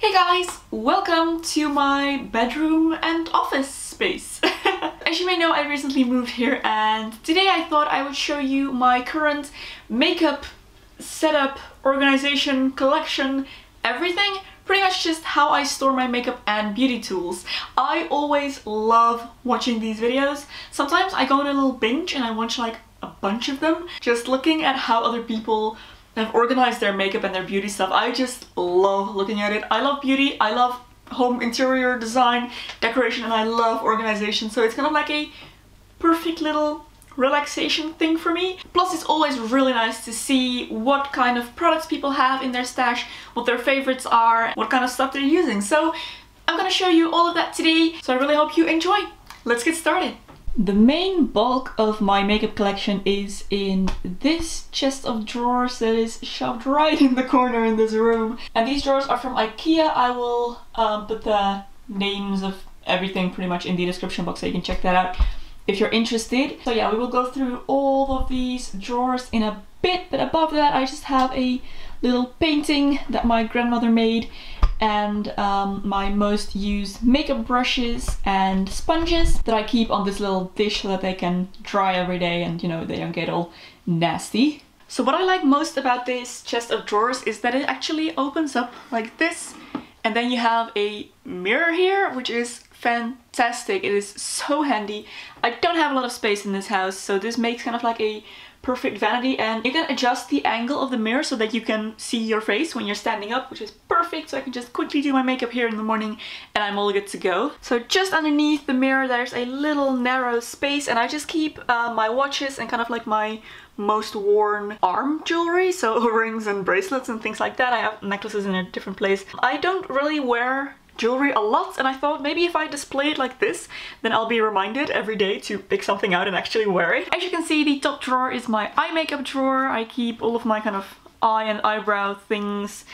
Hey guys, welcome to my bedroom and office space. As you may know, I recently moved here and today I thought I would show you my current makeup setup, organization, collection, everything. Pretty much just how I store my makeup and beauty tools. I always love watching these videos. Sometimes I go on a little binge and I watch like a bunch of them, just looking at how other people have organized their makeup and their beauty stuff. I just love looking at it. I love beauty, I love home interior design, decoration, and I love organization. So it's kind of like a perfect little relaxation thing for me. Plus it's always really nice to see what kind of products people have in their stash, what their favorites are, what kind of stuff they're using. So I'm gonna show you all of that today. So I really hope you enjoy. Let's get started. The main bulk of my makeup collection is in this chest of drawers that is shoved right in the corner in this room. And these drawers are from IKEA. I will put the names of everything pretty much in the description box so you can check that out if you're interested. So yeah, we will go through all of these drawers in a bit, but above that I just have a little painting that my grandmother made and my most used makeup brushes and sponges that I keep on this little dish so that they can dry every day and, you know, they don't get all nasty. So what I like most about this chest of drawers is that it actually opens up like this, and then you have a mirror here, which is fantastic. It is so handy. I don't have a lot of space in this house, so this makes kind of like a perfect vanity, and you can adjust the angle of the mirror so that you can see your face when you're standing up, which is perfect. So I can just quickly do my makeup here in the morning and I'm all good to go. So just underneath the mirror there's a little narrow space, and I just keep my watches and kind of like my most worn arm jewelry, so rings and bracelets and things like that. I have necklaces in a different place. I don't really wear jewelry a lot, and I thought maybe if I display it like this, then I'll be reminded every day to pick something out and actually wear it. As you can see, the top drawer is my eye makeup drawer. I keep all of my kind of eye and eyebrow things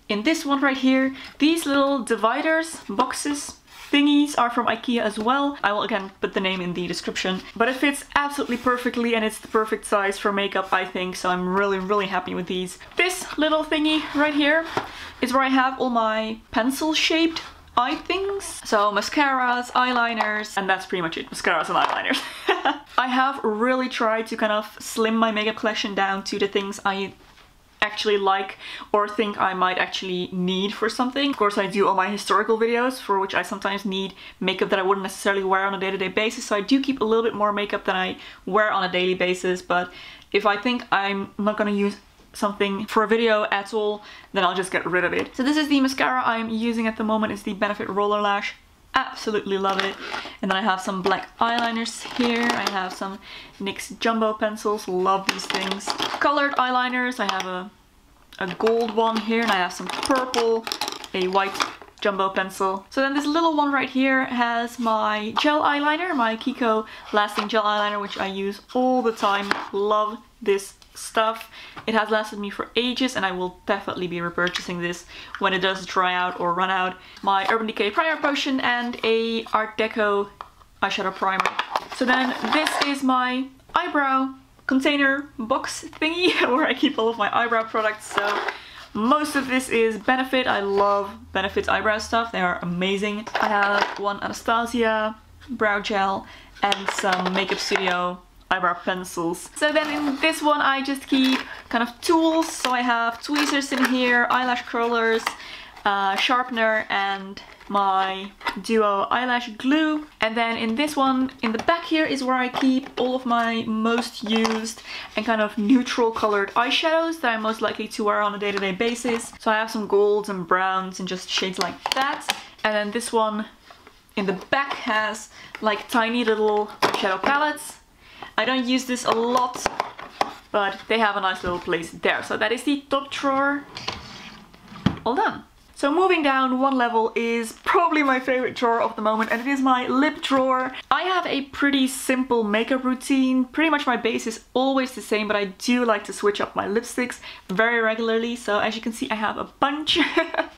in this one right here. These little dividers, boxes, thingies are from IKEA as well. I will again put the name in the description, but it fits absolutely perfectly and it's the perfect size for makeup, I think, so I'm really happy with these. This little thingy right here is where I have all my pencil shaped eye things. So mascaras, eyeliners, and that's pretty much it. Mascaras and eyeliners. I have really tried to kind of slim my makeup collection down to the things I actually like or think I might actually need for something. Of course I do all my historical videos for which I sometimes need makeup that I wouldn't necessarily wear on a day-to-day basis, so I do keep a little bit more makeup than I wear on a daily basis, but if I think I'm not gonna use something for a video at all, then I'll just get rid of it. So this is the mascara I'm using at the moment. It's the Benefit Roller Lash. Absolutely love it. And then I have some black eyeliners here. I have some NYX jumbo pencils. Love these things. Colored eyeliners. I have a gold one here, and I have some purple, a white jumbo pencil. So then this little one right here has my gel eyeliner, my Kiko lasting gel eyeliner, which I use all the time. Love this stuff. It has lasted me for ages and I will definitely be repurchasing this when it does dry out or run out. My Urban Decay Primer Potion and a Art Deco eyeshadow primer. So then this is my eyebrow container box thingy where I keep all of my eyebrow products. So most of this is Benefit. I love Benefit's eyebrow stuff. They are amazing. I have one Anastasia brow gel and some Makeup Studio eyebrow pencils. So then in this one I just keep kind of tools. So I have tweezers in here, eyelash curlers, sharpener, and my Duo eyelash glue. And then in this one, in the back here, is where I keep all of my most used and kind of neutral colored eyeshadows that I'm most likely to wear on a day-to-day basis. So I have some golds and browns and just shades like that. And then this one in the back has like tiny little eyeshadow palettes. I don't use this a lot, but they have a nice little place there. So that is the top drawer. All done. So moving down one level is probably my favorite drawer of the moment, and it is my lip drawer. I have a pretty simple makeup routine. Pretty much my base is always the same, but I do like to switch up my lipsticks very regularly. So as you can see, I have a bunch.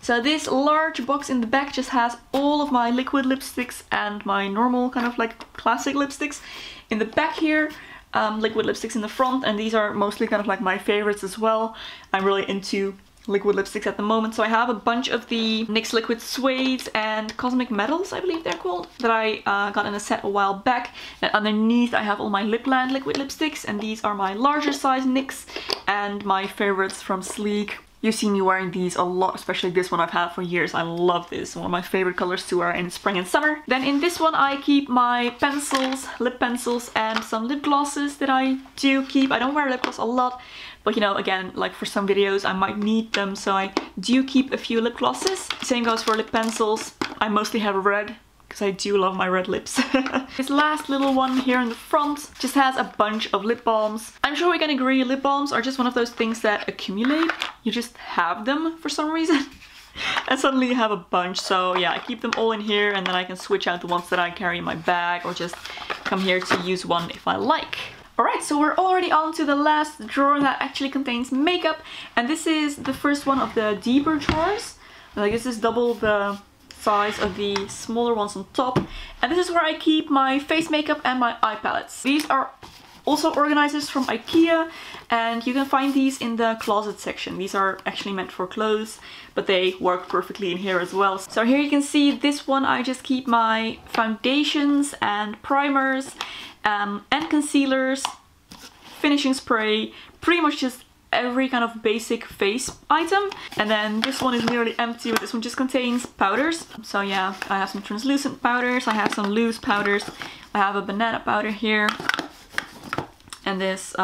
So this large box in the back just has all of my liquid lipsticks and my normal kind of like classic lipsticks. In the back here, liquid lipsticks in the front, and these are mostly kind of like my favorites as well. I'm really into liquid lipsticks at the moment. So I have a bunch of the NYX Liquid Suedes and Cosmic Metals, I believe they're called, that I got in a set a while back. And underneath I have all my Lipland liquid lipsticks, and these are my larger size NYX and my favorites from Sleek. You've seen me wearing these a lot, especially this one I've had for years. I love this, one of my favorite colors to wear in spring and summer. Then in this one I keep my pencils, lip pencils, and some lip glosses that I do keep. I don't wear lip gloss a lot, but you know, again, like for some videos I might need them, so I do keep a few lip glosses. Same goes for lip pencils. I mostly have red, because I do love my red lips. This last little one here in the front just has a bunch of lip balms. I'm sure we can agree lip balms are just one of those things that accumulate. You just have them for some reason. And suddenly you have a bunch. So yeah, I keep them all in here, and then I can switch out the ones that I carry in my bag, or just come here to use one if I like. Alright, so we're already on to the last drawer that actually contains makeup. And this is the first one of the deeper drawers. Like, this is double the size of the smaller ones on top, and this is where I keep my face makeup and my eye palettes. These are also organizers from IKEA, and you can find these in the closet section. These are actually meant for clothes, but they work perfectly in here as well. So here you can see this one I just keep my foundations and primers and concealers, finishing spray, pretty much just every kind of basic face item. And then this one is nearly empty, but this one just contains powders. So yeah, I have some translucent powders, I have some loose powders, I have a banana powder here, and this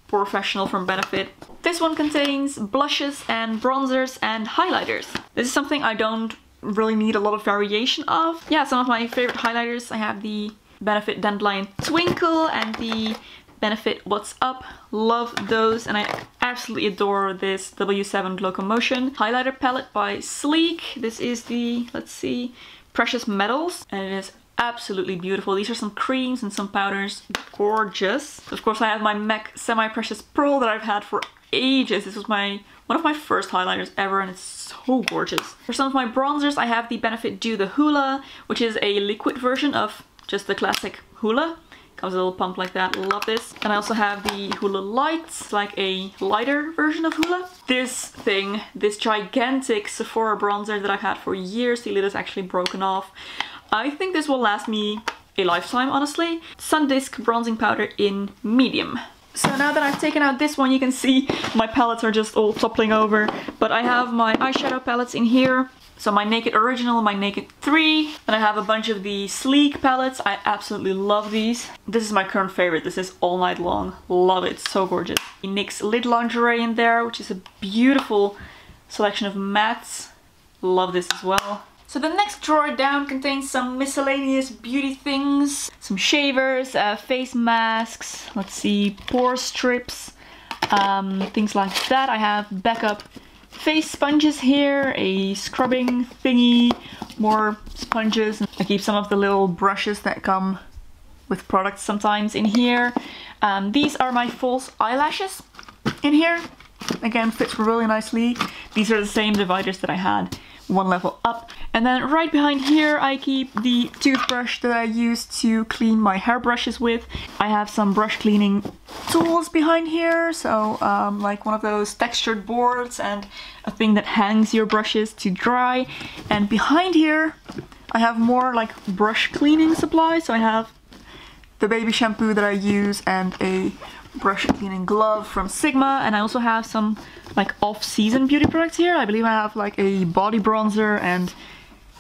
Professional from Benefit. This one contains blushes and bronzers and highlighters. This is something I don't really need a lot of variation of. Yeah, some of my favorite highlighters. I have the Benefit Dandelion Twinkle and the Benefit What's Up. Love those, and I absolutely adore this W7 Locomotion highlighter palette by Sleek. This is the, let's see, Precious Metals, and it is absolutely beautiful. These are some creams and some powders. Gorgeous. Of course I have my MAC Semi-Precious Pearl that I've had for ages. This was one of my first highlighters ever, and it's so gorgeous. For some of my bronzers I have the Benefit Do the Hoola, which is a liquid version of just the classic Hoola. Comes a little pump like that, love this. And I also have the Hoola Lights, like a lighter version of Hoola. This thing, this gigantic Sephora bronzer that I've had for years, the lid is actually broken off. I think this will last me a lifetime, honestly. Sundisk bronzing powder in medium. So now that I've taken out this one, you can see my palettes are just all toppling over. But I have my eyeshadow palettes in here. So my Naked Original, my Naked 3, and I have a bunch of the Sleek palettes. I absolutely love these. This is my current favorite. This is All Night Long. Love it. So gorgeous. The NYX Lid Lingerie in there, which is a beautiful selection of mattes. Love this as well. So the next drawer down contains some miscellaneous beauty things. Some shavers, face masks, let's see, pore strips, things like that. I have backup face sponges here, a scrubbing thingy, more sponges. I keep some of the little brushes that come with products sometimes in here. These are my false eyelashes in here. Again, fits really nicely. These are the same dividers that I had one level up. And then right behind here I keep the toothbrush that I use to clean my hairbrushes with. I have some brush cleaning tools behind here, so like one of those textured boards and a thing that hangs your brushes to dry. And behind here I have more like brush cleaning supplies. So I have the baby shampoo that I use and a brush cleaning glove from Sigma, and I also have some like off-season beauty products here. I believe I have like a body bronzer, and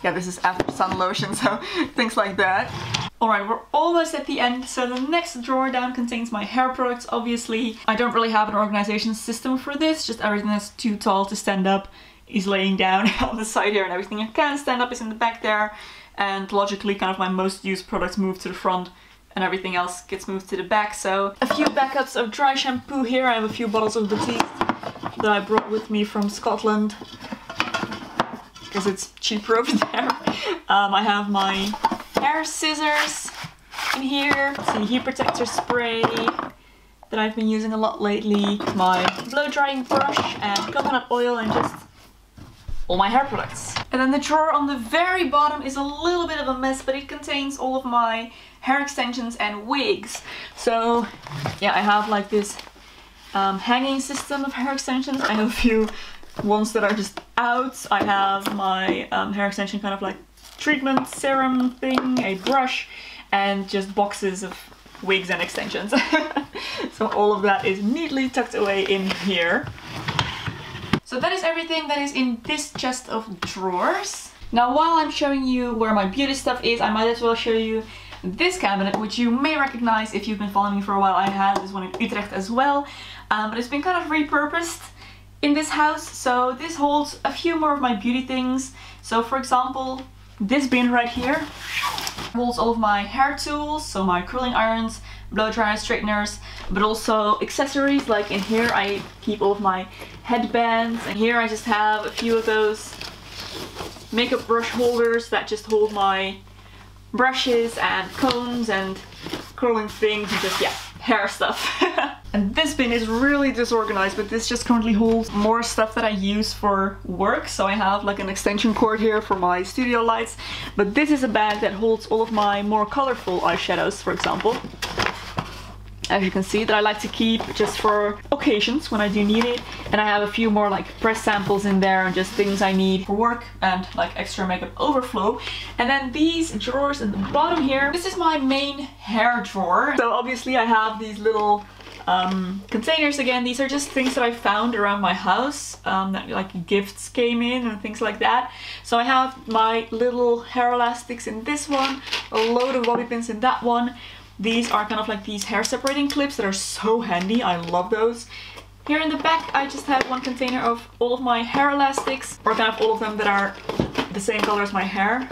yeah, this is after sun lotion, so things like that. Alright, we're almost at the end. So the next drawer down contains my hair products, obviously. I don't really have an organization system for this, just everything that's too tall to stand up is laying down on the side here, and everything I can stand up is in the back there. And logically kind of my most used products move to the front, and everything else gets moved to the back. So a few backups of dry shampoo here. I have a few bottles of Batiste that I brought with me from Scotland because it's cheaper over there. I have my hair scissors in here, some heat protector spray that I've been using a lot lately, my blow drying brush and coconut oil, and just all my hair products. And then the drawer on the very bottom is a little bit of a mess, but it contains all of my hair extensions and wigs. So yeah, I have like this hanging system of hair extensions. I have a few ones that are just out. I have my hair extension kind of like treatment serum thing, a brush, and just boxes of wigs and extensions. So all of that is neatly tucked away in here. So that is everything that is in this chest of drawers. Now while I'm showing you where my beauty stuff is, I might as well show you this cabinet, which you may recognize if you've been following me for a while. I had this one in Utrecht as well, but it's been kind of repurposed in this house. So this holds a few more of my beauty things. So for example, this bin right here holds all of my hair tools, so my curling irons, blow dryers, straighteners, but also accessories. Like in here I keep all of my headbands, and here I just have a few of those makeup brush holders that just hold my brushes and combs and curling things and just, yeah, hair stuff. And this bin is really disorganized, but this just currently holds more stuff that I use for work. So I have like an extension cord here for my studio lights, but this is a bag that holds all of my more colorful eyeshadows, for example. As you can see, that I like to keep just for occasions when I do need it. And I have a few more like press samples in there and just things I need for work and like extra makeup overflow. And then these drawers at the bottom here, this is my main hair drawer. So obviously I have these little containers again. These are just things that I found around my house that like gifts came in and things like that. So I have my little hair elastics in this one, a load of bobby pins in that one. These are kind of like these hair separating clips that are so handy. I love those. Here in the back I just have one container of all of my hair elastics, or kind of all of them that are the same color as my hair.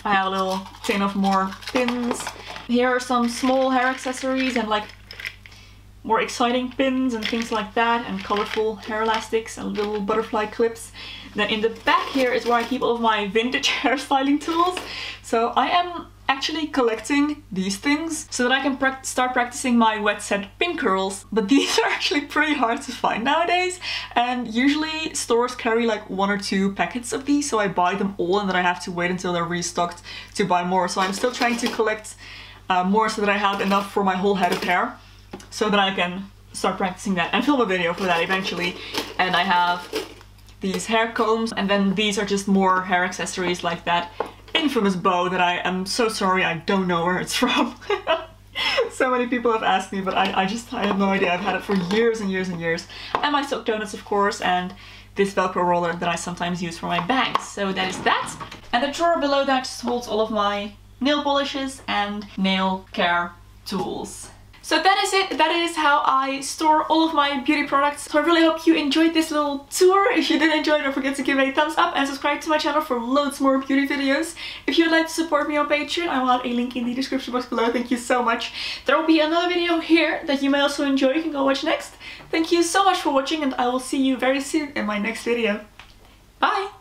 I have a little tin of more pins. Here are some small hair accessories and like more exciting pins and things like that, and colorful hair elastics and little butterfly clips. Then in the back here is where I keep all of my vintage hairstyling tools. So I am actually collecting these things so that I can start practicing my wet set pin curls. But these are actually pretty hard to find nowadays, and usually stores carry like 1 or 2 packets of these, so I buy them all and then I have to wait until they're restocked to buy more. So I'm still trying to collect more so that I have enough for my whole head of hair, so that I can start practicing that and film a video for that eventually. And I have these hair combs, and then these are just more hair accessories like that infamous bow that I am so sorry I don't know where it's from. So many people have asked me, but I have no idea. I've had it for years and years and years. And my sock donuts, of course, and this Velcro roller that I sometimes use for my bags. So that is that. And the drawer below that just holds all of my nail polishes and nail care tools. So that is it. That is how I store all of my beauty products. So I really hope you enjoyed this little tour. If you did enjoy, don't forget to give it a thumbs up and subscribe to my channel for loads more beauty videos. If you would like to support me on Patreon, I will have a link in the description box below. Thank you so much. There will be another video here that you may also enjoy. You can go watch next. Thank you so much for watching, and I will see you very soon in my next video. Bye!